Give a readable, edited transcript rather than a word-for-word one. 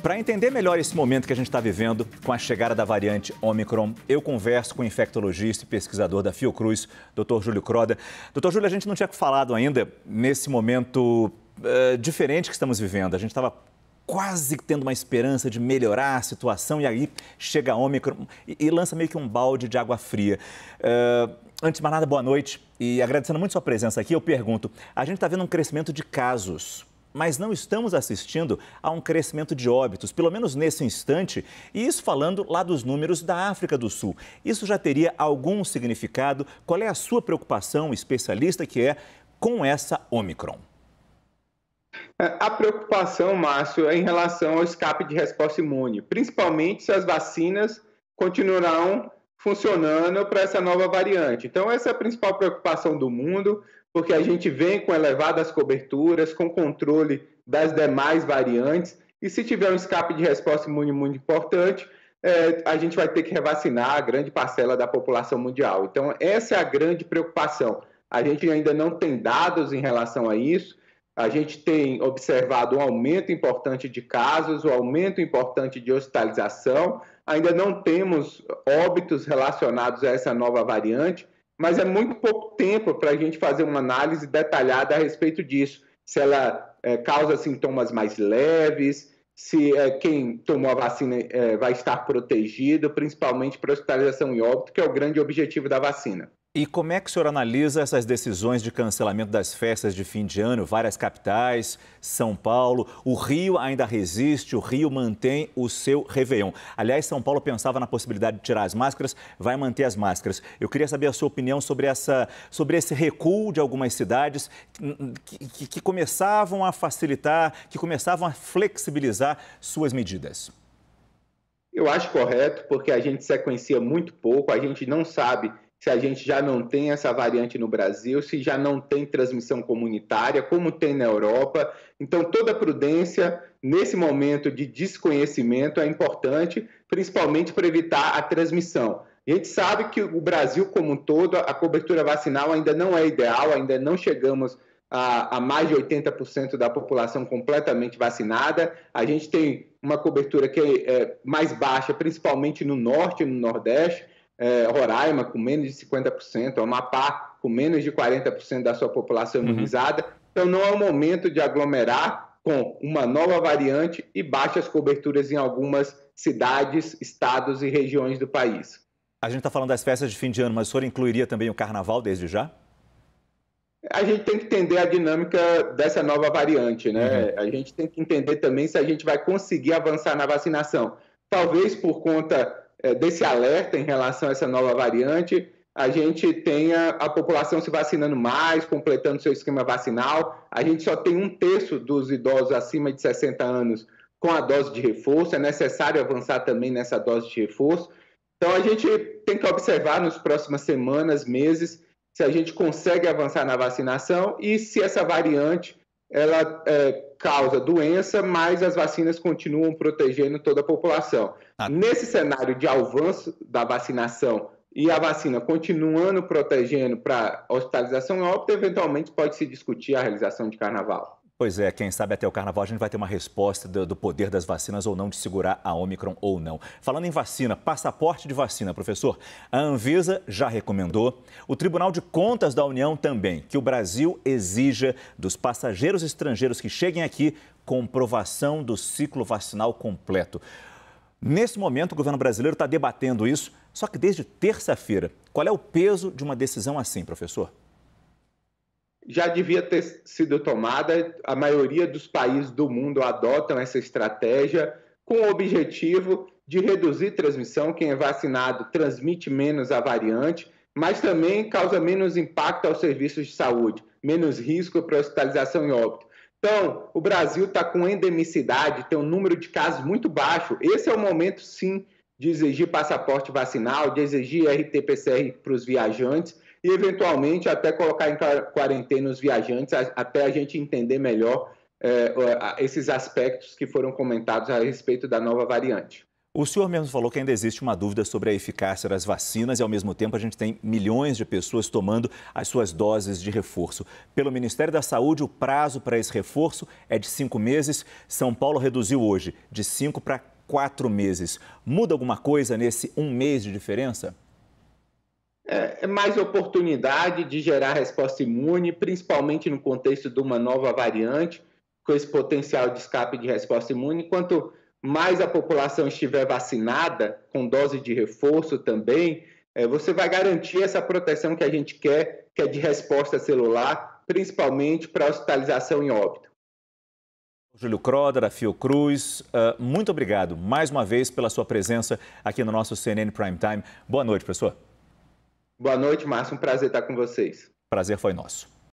Para entender melhor esse momento que a gente está vivendo com a chegada da variante Omicron, eu converso com o infectologista e pesquisador da Fiocruz, Dr. Júlio Croda. Dr. Júlio, a gente não tinha falado ainda nesse momento diferente que estamos vivendo. A gente estava quase tendo uma esperança de melhorar a situação e aí chega a Omicron e lança meio que um balde de água fria. Antes de mais nada, boa noite. E agradecendo muito sua presença aqui, eu pergunto, a gente está vendo um crescimento de casos, mas não estamos assistindo a um crescimento de óbitos, pelo menos nesse instante, e isso falando lá dos números da África do Sul. Isso já teria algum significado? Qual é a sua preocupação, especialista que é, com essa Omicron? A preocupação, Márcio, é em relação ao escape de resposta imune, principalmente se as vacinas continuarão funcionando para essa nova variante. Então, essa é a principal preocupação do mundo, porque a gente vem com elevadas coberturas, com controle das demais variantes, e se tiver um escape de resposta imune muito importante, a gente vai ter que revacinar a grande parcela da população mundial. Então, essa é a grande preocupação. A gente ainda não tem dados em relação a isso, a gente tem observado um aumento importante de casos, um aumento importante de hospitalização, ainda não temos óbitos relacionados a essa nova variante, mas é muito pouco tempo para a gente fazer uma análise detalhada a respeito disso. Se ela causa sintomas mais leves, se quem tomou a vacina vai estar protegido, principalmente para hospitalização e óbito, que é o grande objetivo da vacina. E como é que o senhor analisa essas decisões de cancelamento das festas de fim de ano? Várias capitais, São Paulo, o Rio ainda resiste, o Rio mantém o seu Réveillon. Aliás, São Paulo pensava na possibilidade de tirar as máscaras, vai manter as máscaras. Eu queria saber a sua opinião sobre esse recuo de algumas cidades que começavam a facilitar, que começavam a flexibilizar suas medidas. Eu acho correto, porque a gente sequencia muito pouco, a gente não sabe se a gente já não tem essa variante no Brasil, se já não tem transmissão comunitária, como tem na Europa. Então, toda prudência nesse momento de desconhecimento é importante, principalmente para evitar a transmissão. A gente sabe que o Brasil como um todo, a cobertura vacinal ainda não é ideal, ainda não chegamos a mais de 80% da população completamente vacinada. A gente tem uma cobertura que é mais baixa, principalmente no norte e no nordeste, Roraima com menos de 50%, Amapá com menos de 40% da sua população imunizada. Então não é o momento de aglomerar com uma nova variante e baixas coberturas em algumas cidades, estados e regiões do país. A gente está falando das festas de fim de ano, mas o senhor incluiria também o carnaval desde já? A gente tem que entender a dinâmica dessa nova variante, né? A gente tem que entender também se a gente vai conseguir avançar na vacinação. Talvez por conta desse alerta em relação a essa nova variante, a gente tenha a população se vacinando mais, completando seu esquema vacinal. A gente só tem 1/3 dos idosos acima de 60 anos com a dose de reforço, é necessário avançar também nessa dose de reforço. Então, a gente tem que observar nas próximas semanas, meses, se a gente consegue avançar na vacinação e se essa variante ela causa doença, mas as vacinas continuam protegendo toda a população. Nesse cenário de avanço da vacinação e a vacina continuando protegendo para hospitalização e óbito, eventualmente pode se discutir a realização de carnaval. Pois é, quem sabe até o carnaval a gente vai ter uma resposta do poder das vacinas ou não, de segurar a Omicron ou não. Falando em vacina, passaporte de vacina, professor, a Anvisa já recomendou, o Tribunal de Contas da União também, que o Brasil exija dos passageiros estrangeiros que cheguem aqui comprovação do ciclo vacinal completo. Nesse momento, o governo brasileiro está debatendo isso, só que desde terça-feira. Qual é o peso de uma decisão assim, professor? Já devia ter sido tomada, a maioria dos países do mundo adotam essa estratégia com o objetivo de reduzir transmissão. Quem é vacinado transmite menos a variante, mas também causa menos impacto aos serviços de saúde, menos risco para hospitalização e óbito. Então, o Brasil está com endemicidade, tem um número de casos muito baixo. Esse é o momento, sim, de exigir passaporte vacinal, de exigir RT-PCR para os viajantes, e, eventualmente, até colocar em quarentena os viajantes, até a gente entender melhor esses aspectos que foram comentados a respeito da nova variante. O senhor mesmo falou que ainda existe uma dúvida sobre a eficácia das vacinas e, ao mesmo tempo, a gente tem milhões de pessoas tomando as suas doses de reforço. Pelo Ministério da Saúde, o prazo para esse reforço é de 5 meses. São Paulo reduziu hoje de 5 para 4 meses. Muda alguma coisa nesse 1 mês de diferença? É mais oportunidade de gerar resposta imune, principalmente no contexto de uma nova variante, com esse potencial de escape de resposta imune. Quanto mais a população estiver vacinada, com dose de reforço também, você vai garantir essa proteção que a gente quer, que é de resposta celular, principalmente para hospitalização em óbito. Júlio Croda, da Fiocruz, muito obrigado mais uma vez pela sua presença aqui no nosso CNN Prime Time. Boa noite, professor. Boa noite, Márcio. Um prazer estar com vocês. Prazer foi nosso.